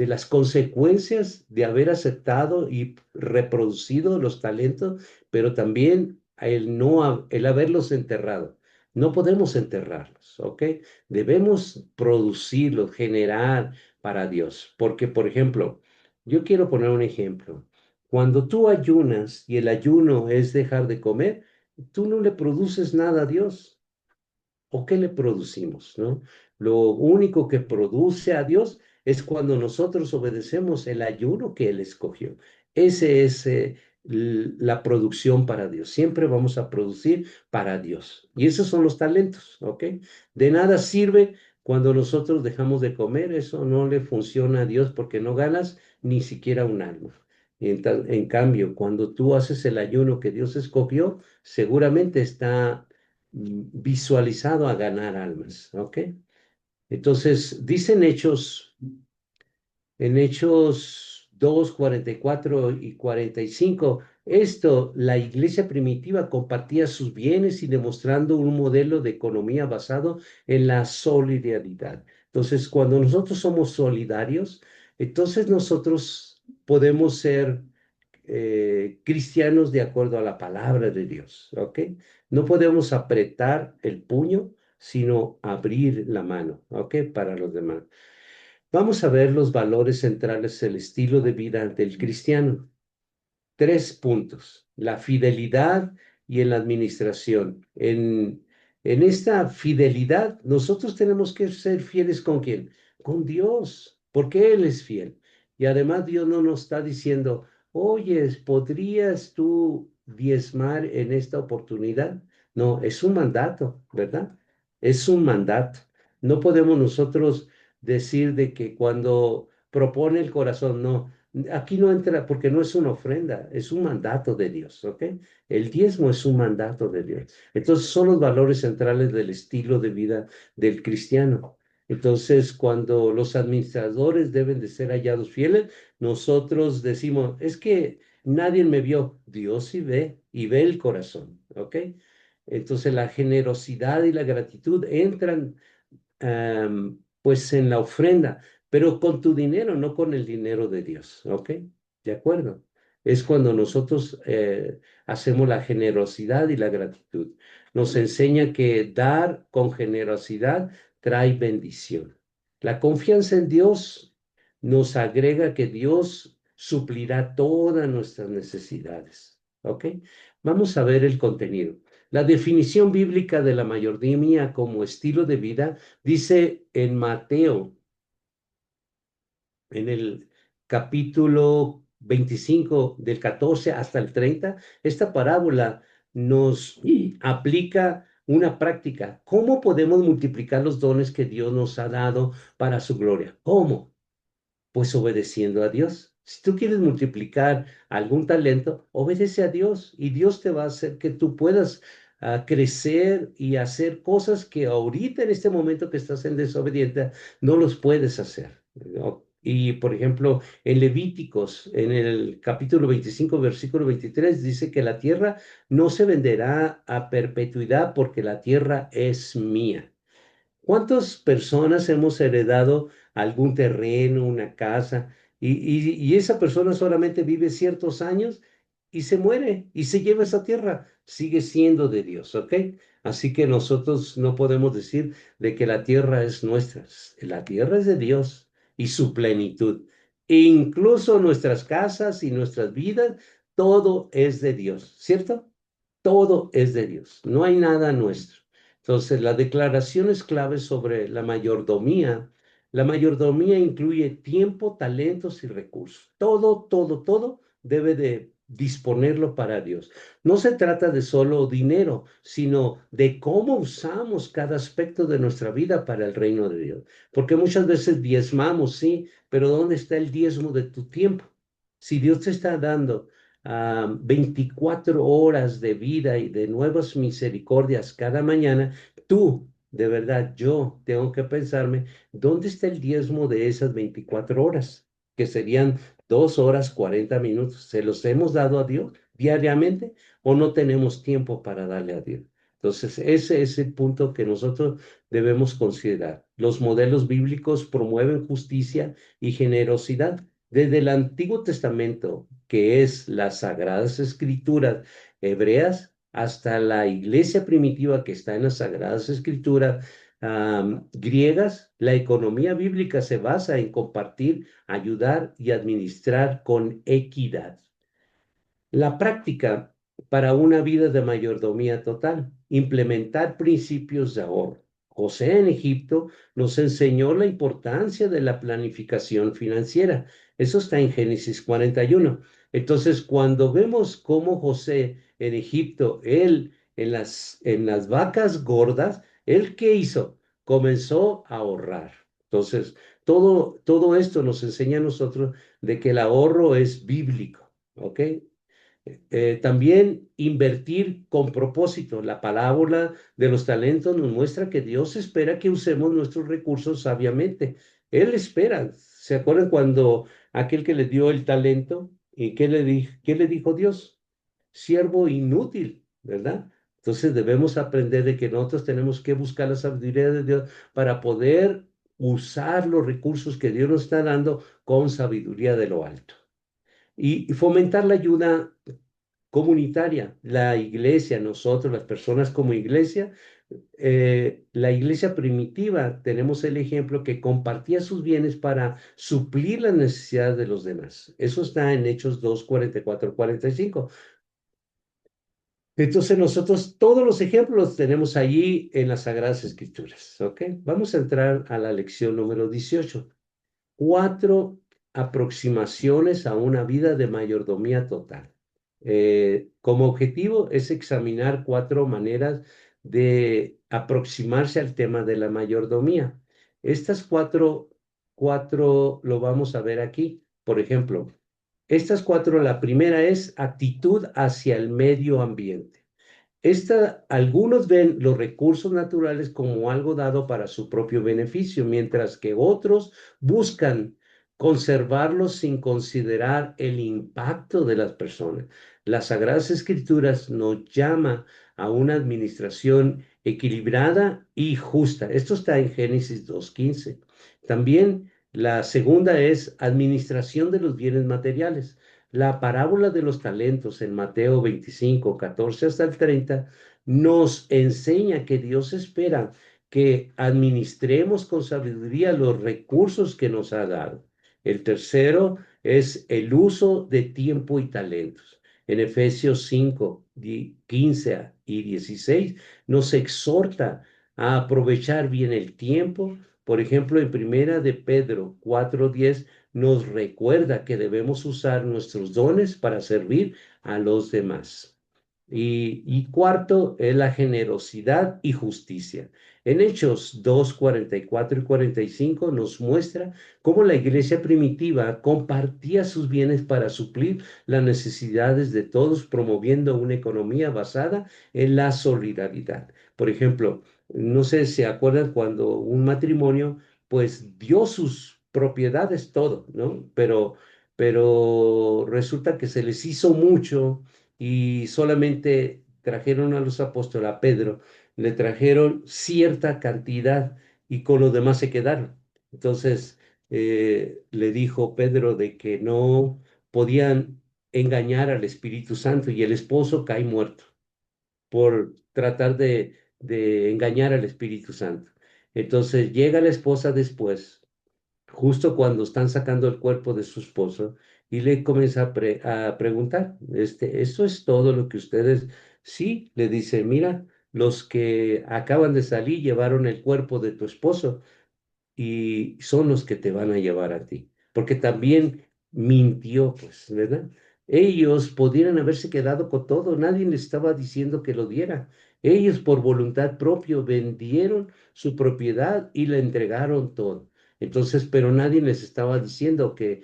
las consecuencias de haber aceptado y reproducido los talentos, pero también el haberlos enterrado. No podemos enterrarlos, ¿ok? Debemos producirlos, generar para Dios. Porque, por ejemplo, yo quiero poner un ejemplo. Cuando tú ayunas y el ayuno es dejar de comer, tú no le produces nada a Dios. ¿O qué le producimos, no? Lo único que produce a Dios es cuando nosotros obedecemos el ayuno que Él escogió. Ese es la producción para Dios. Siempre vamos a producir para Dios. Y esos son los talentos, ¿ok? De nada sirve cuando nosotros dejamos de comer. Eso no le funciona a Dios porque no ganas ni siquiera un alma. En cambio, cuando tú haces el ayuno que Dios escogió, seguramente está visualizado a ganar almas, ¿ok? Entonces, dicen Hechos, en Hechos 2, 44 y 45, esto, la iglesia primitiva compartía sus bienes y demostrando un modelo de economía basado en la solidaridad. Entonces, cuando nosotros somos solidarios, entonces nosotros podemos ser cristianos de acuerdo a la palabra de Dios, ¿ok? No podemos apretar el puño, sino abrir la mano, ¿ok? Para los demás. Vamos a ver los valores centrales del estilo de vida del cristiano. Tres puntos: la fidelidad y en la administración. En esta fidelidad, nosotros tenemos que ser fieles ¿con quién? Con Dios, porque Él es fiel. Y además Dios no nos está diciendo, oye, ¿podrías tú diezmar en esta oportunidad? No, es un mandato, ¿verdad? Es un mandato. No podemos nosotros decir de que cuando propone el corazón, no, aquí no entra porque no es una ofrenda, es un mandato de Dios, ¿ok? El diezmo es un mandato de Dios. Entonces son los valores centrales del estilo de vida del cristiano. Entonces, cuando los administradores deben de ser hallados fieles, nosotros decimos, es que nadie me vio, Dios sí ve y ve el corazón, ¿ok? Entonces la generosidad y la gratitud entran pues en la ofrenda, pero con tu dinero, no con el dinero de Dios, ¿ok? De acuerdo. Es cuando nosotros hacemos la generosidad y la gratitud. Nos enseña que dar con generosidad trae bendición. La confianza en Dios nos agrega que Dios suplirá todas nuestras necesidades, ¿ok? Vamos a ver el contenido. La definición bíblica de la mayordomía como estilo de vida dice en Mateo, en el capítulo 25, del 14 hasta el 30, esta parábola nos aplica una práctica. ¿Cómo podemos multiplicar los dones que Dios nos ha dado para su gloria? ¿Cómo? Pues obedeciendo a Dios. Si tú quieres multiplicar algún talento, obedece a Dios y Dios te va a hacer que tú puedas crecer y hacer cosas que ahorita en este momento que estás en desobediencia no los puedes hacer, ¿no? Y por ejemplo, en Levíticos, en el capítulo 25, versículo 23, dice que la tierra no se venderá a perpetuidad porque la tierra es mía. ¿Cuántas personas hemos heredado algún terreno, una casa, y esa persona solamente vive ciertos años y se muere y se lleva esa tierra? Sigue siendo de Dios, ¿ok? Así que nosotros no podemos decir de que la tierra es nuestra. La tierra es de Dios y su plenitud. E incluso nuestras casas y nuestras vidas, todo es de Dios, ¿cierto? Todo es de Dios, no hay nada nuestro. Entonces, la declaración es clave sobre la mayordomía. La mayordomía incluye tiempo, talentos y recursos. Todo, todo, todo debe de disponerlo para Dios. No se trata de solo dinero, sino de cómo usamos cada aspecto de nuestra vida para el reino de Dios. Porque muchas veces diezmamos, sí, pero ¿dónde está el diezmo de tu tiempo? Si Dios te está dando 24 horas de vida y de nuevas misericordias cada mañana, tú, de verdad, yo tengo que pensarme, ¿dónde está el diezmo de esas 24 horas? Que serían 2 horas 40 minutos. ¿Se los hemos dado a Dios diariamente o no tenemos tiempo para darle a Dios? Entonces, ese es el punto que nosotros debemos considerar. Los modelos bíblicos promueven justicia y generosidad. Desde el Antiguo Testamento, que es las Sagradas Escrituras hebreas, hasta la iglesia primitiva que está en las Sagradas Escrituras griegas, la economía bíblica se basa en compartir, ayudar y administrar con equidad. La práctica para una vida de mayordomía total, implementar principios de ahorro. José en Egipto nos enseñó la importancia de la planificación financiera. Eso está en Génesis 41. Entonces, cuando vemos cómo José en Egipto, él en las vacas gordas, ¿él qué hizo? Comenzó a ahorrar. Entonces, todo esto nos enseña a nosotros de que el ahorro es bíblico, ¿ok? También invertir con propósito. La parábola de los talentos nos muestra que Dios espera que usemos nuestros recursos sabiamente. Él espera. ¿Se acuerdan cuando aquel que le dio el talento y qué le dijo Dios? Siervo inútil, ¿verdad? Entonces debemos aprender de que nosotros tenemos que buscar la sabiduría de Dios para poder usar los recursos que Dios nos está dando con sabiduría de lo alto. Y fomentar la ayuda comunitaria, la iglesia, nosotros, las personas como iglesia, la iglesia primitiva, tenemos el ejemplo que compartía sus bienes para suplir las necesidades de los demás. Eso está en Hechos 2, 44, 45. Entonces nosotros todos los ejemplos los tenemos allí en las Sagradas Escrituras, ¿ok? Vamos a entrar a la lección número 18. 4 aproximaciones a una vida de mayordomía total. Como objetivo es examinar 4 maneras de aproximarse al tema de la mayordomía. Estas cuatro lo vamos a ver aquí. Por ejemplo, estas 4, la primera es actitud hacia el medio ambiente. Algunos ven los recursos naturales como algo dado para su propio beneficio, mientras que otros buscan conservarlos sin considerar el impacto de las personas. Las Sagradas Escrituras nos llama a una administración equilibrada y justa. Esto está en Génesis 2:15. También la segunda es administración de los bienes materiales. La parábola de los talentos en Mateo 25, 14 hasta el 30 nos enseña que Dios espera que administremos con sabiduría los recursos que nos ha dado. El tercero es el uso de tiempo y talentos. En Efesios 5, 15 y 16 nos exhorta a aprovechar bien el tiempo. Por ejemplo, en Primera de Pedro 4:10 nos recuerda que debemos usar nuestros dones para servir a los demás. Y cuarto es la generosidad y justicia. En Hechos 2, 44 y 45 nos muestra cómo la iglesia primitiva compartía sus bienes para suplir las necesidades de todos, promoviendo una economía basada en la solidaridad. Por ejemplo, no sé si se acuerdan cuando un matrimonio pues dio sus propiedades, todo, ¿no? Pero resulta que se les hizo mucho y solamente trajeron a los apóstoles, a Pedro, le trajeron cierta cantidad y con los demás se quedaron. Entonces le dijo Pedro de que no podían engañar al Espíritu Santo y el esposo cae muerto por tratar de engañar al Espíritu Santo. Entonces llega la esposa después justo cuando están sacando el cuerpo de su esposo y le comienza a preguntar, ¿eso es todo lo que ustedes? Sí, le dice, mira, los que acaban de salir llevaron el cuerpo de tu esposo y son los que te van a llevar a ti, porque también mintió, pues, ¿verdad? Ellos podrían haberse quedado con todo, nadie les estaba diciendo que lo diera. Ellos por voluntad propia vendieron su propiedad y le entregaron todo. Entonces, pero nadie les estaba diciendo que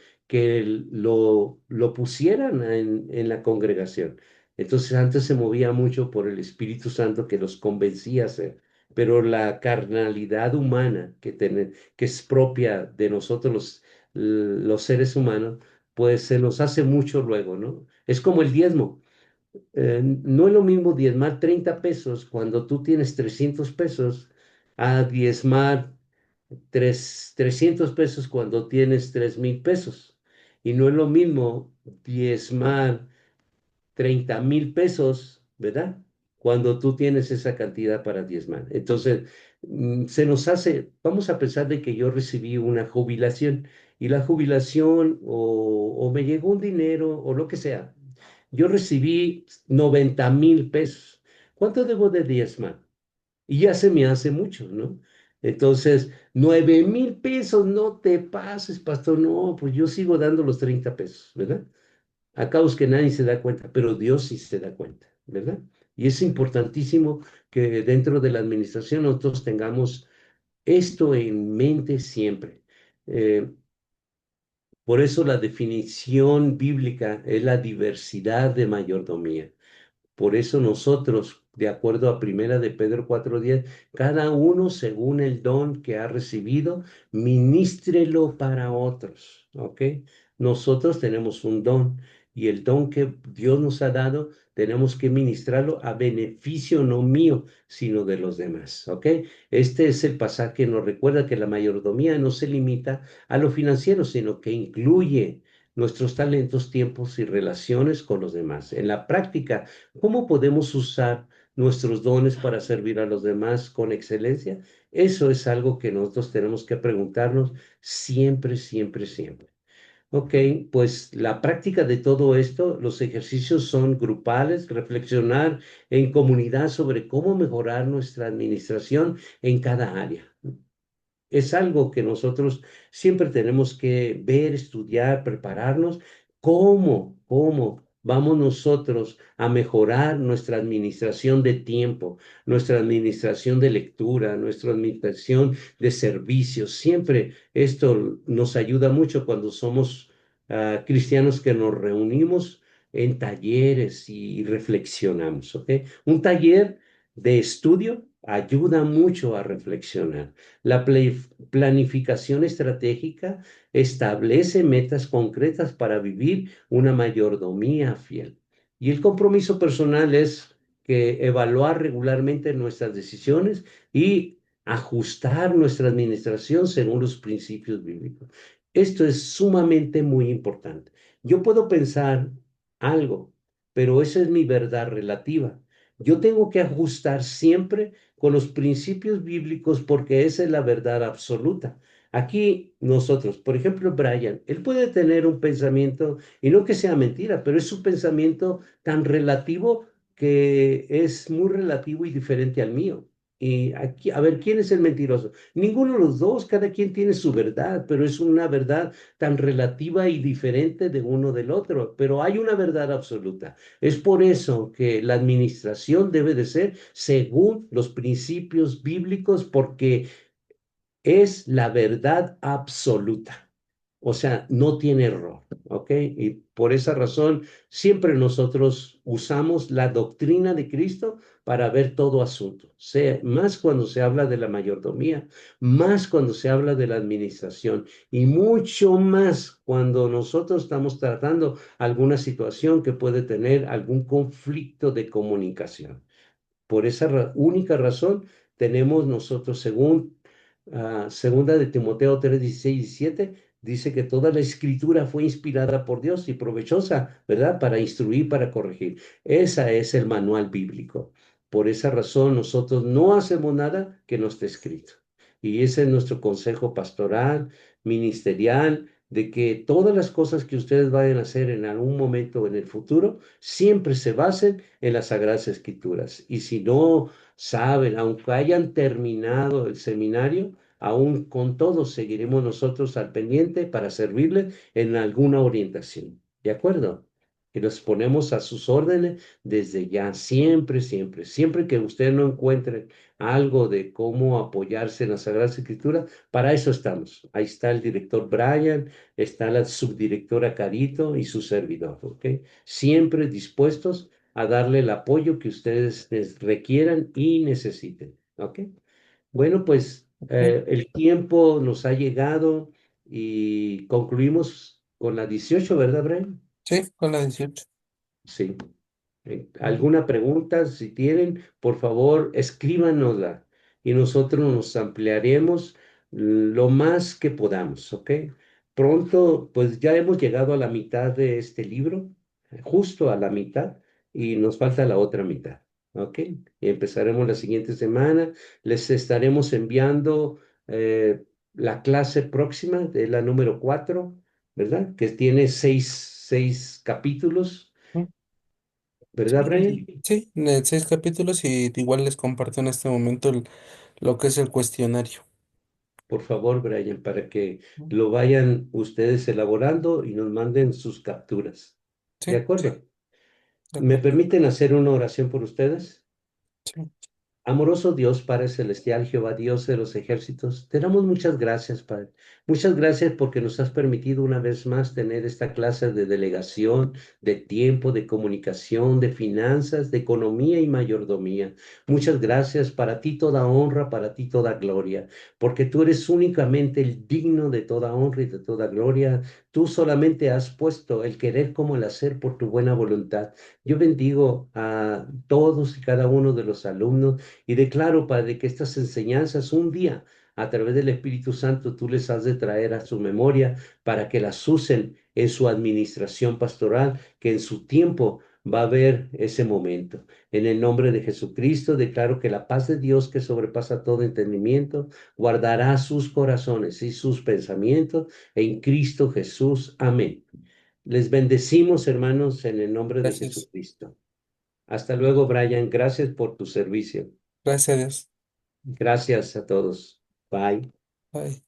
lo pusieran en la congregación. Entonces, antes se movía mucho por el Espíritu Santo que los convencía a hacer, pero la carnalidad humana que es propia de nosotros los seres humanos, pues se nos hace mucho luego, ¿no? Es como el diezmo. No es lo mismo diezmar 30 pesos cuando tú tienes 300 pesos a diezmar 300 pesos cuando tienes 3,000 pesos. Y no es lo mismo diezmar 30,000 pesos, ¿verdad? Cuando tú tienes esa cantidad para diezmar. Entonces, se nos hace, vamos a pensar de que yo recibí una jubilación y la jubilación o me llegó un dinero o lo que sea. Yo recibí 90,000 pesos. ¿Cuánto debo de diezmar? Y ya se me hace mucho, ¿no? Entonces, 9,000 pesos, no te pases, pastor. No, pues yo sigo dando los 30 pesos, ¿verdad? Acá es que nadie se da cuenta, pero Dios sí se da cuenta, ¿verdad? Y es importantísimo que dentro de la administración nosotros tengamos esto en mente siempre. Eh, por eso la definición bíblica es la diversidad de mayordomía. Por eso nosotros, de acuerdo a Primera de Pedro 4:10, cada uno según el don que ha recibido, ministrelo para otros, ¿ok? Nosotros tenemos un don y el don que Dios nos ha dado, tenemos que ministrarlo a beneficio no mío, sino de los demás, ¿ok? Este es el pasaje que nos recuerda que la mayordomía no se limita a lo financiero, sino que incluye nuestros talentos, tiempos y relaciones con los demás. En la práctica, ¿cómo podemos usar nuestros dones para servir a los demás con excelencia? Eso es algo que nosotros tenemos que preguntarnos siempre, siempre, siempre. Ok, pues la práctica de todo esto, los ejercicios son grupales, reflexionar en comunidad sobre cómo mejorar nuestra administración en cada área. Es algo que nosotros siempre tenemos que ver, estudiar, prepararnos. ¿Cómo vamos nosotros a mejorar nuestra administración de tiempo, nuestra administración de lectura, nuestra administración de servicios? Siempre esto nos ayuda mucho cuando somos cristianos que nos reunimos en talleres y reflexionamos, ¿ok? Un taller de estudio ayuda mucho a reflexionar. La planificación estratégica establece metas concretas para vivir una mayordomía fiel. Y el compromiso personal es que evaluar regularmente nuestras decisiones y ajustar nuestra administración según los principios bíblicos. Esto es sumamente muy importante. Yo puedo pensar algo, pero esa es mi verdad relativa. Yo tengo que ajustar siempre con los principios bíblicos porque esa es la verdad absoluta. Aquí nosotros, por ejemplo, Brian, él puede tener un pensamiento, y no que sea mentira, pero es un pensamiento tan relativo que es muy relativo y diferente al mío. Y aquí, a ver, ¿quién es el mentiroso? Ninguno de los dos, cada quien tiene su verdad, pero es una verdad tan relativa y diferente de uno del otro, pero hay una verdad absoluta. Es por eso que la administración debe de ser según los principios bíblicos, porque es la verdad absoluta. O sea, no tiene error, ¿ok? Y por esa razón, siempre nosotros usamos la doctrina de Cristo para ver todo asunto, más cuando se habla de la mayordomía, más cuando se habla de la administración y mucho más cuando nosotros estamos tratando alguna situación que puede tener algún conflicto de comunicación. Por esa única razón tenemos nosotros, según segunda de Timoteo 3, 16 y 17, dice que toda la escritura fue inspirada por Dios y provechosa, ¿verdad? Para instruir, para corregir. Ese es el manual bíblico. Por esa razón nosotros no hacemos nada que no esté escrito. Y ese es nuestro consejo pastoral, ministerial, de que todas las cosas que ustedes vayan a hacer en algún momento en el futuro, siempre se basen en las Sagradas Escrituras. Y si no saben, aunque hayan terminado el seminario, aún con todo seguiremos nosotros al pendiente para servirles en alguna orientación. ¿De acuerdo? Que nos ponemos a sus órdenes desde ya, siempre, siempre. Siempre que usted no encuentre algo de cómo apoyarse en la Sagrada Escritura, para eso estamos. Ahí está el director Brian, está la subdirectora Carito y su servidor, ¿ok? Siempre dispuestos a darle el apoyo que ustedes requieran y necesiten, ¿ok? Bueno, pues Sí, el tiempo nos ha llegado y concluimos con la 18, ¿verdad, Brian? sí, con la 18. Sí. Ujú. ¿Alguna pregunta? Si tienen, por favor, escríbanosla y nosotros nos ampliaremos lo más que podamos, ¿ok? Pronto, pues ya hemos llegado a la mitad de este libro, justo a la mitad, y nos falta la otra mitad, ¿ok? Y empezaremos la siguiente semana. Les estaremos enviando la clase próxima, de la número 4, ¿verdad? Que tiene seis capítulos. Ujú. ¿Verdad, Brian? Sí, sí, de 6 capítulos y igual les comparto en este momento lo que es el cuestionario. Por favor, Brian, para que Ujú. lo vayan ustedes elaborando y nos manden sus capturas. ¿De Sí, acuerdo? de ¿Me acuerdo. permiten hacer una oración por ustedes? Sí, Amoroso Dios, Padre Celestial, Jehová Dios de los ejércitos, te damos muchas gracias, Padre. Muchas gracias porque nos has permitido una vez más tener esta clase de delegación, de tiempo, de comunicación, de finanzas, de economía y mayordomía. Muchas gracias. Para ti toda honra, para ti toda gloria, porque tú eres únicamente el digno de toda honra y de toda gloria. Tú solamente has puesto el querer como el hacer por tu buena voluntad. Yo bendigo a todos y cada uno de los alumnos y declaro, Padre, que estas enseñanzas un día, a través del Espíritu Santo, tú les has de traer a su memoria para que las usen en su administración pastoral, que en su tiempo va a haber ese momento. En el nombre de Jesucristo declaro que la paz de Dios que sobrepasa todo entendimiento guardará sus corazones y sus pensamientos en Cristo Jesús. Amén. Les bendecimos, hermanos, en el nombre de Gracias. Jesucristo. Hasta luego, Brian. Gracias por tu servicio. Gracias a Dios. Gracias a todos. Bye. Bye.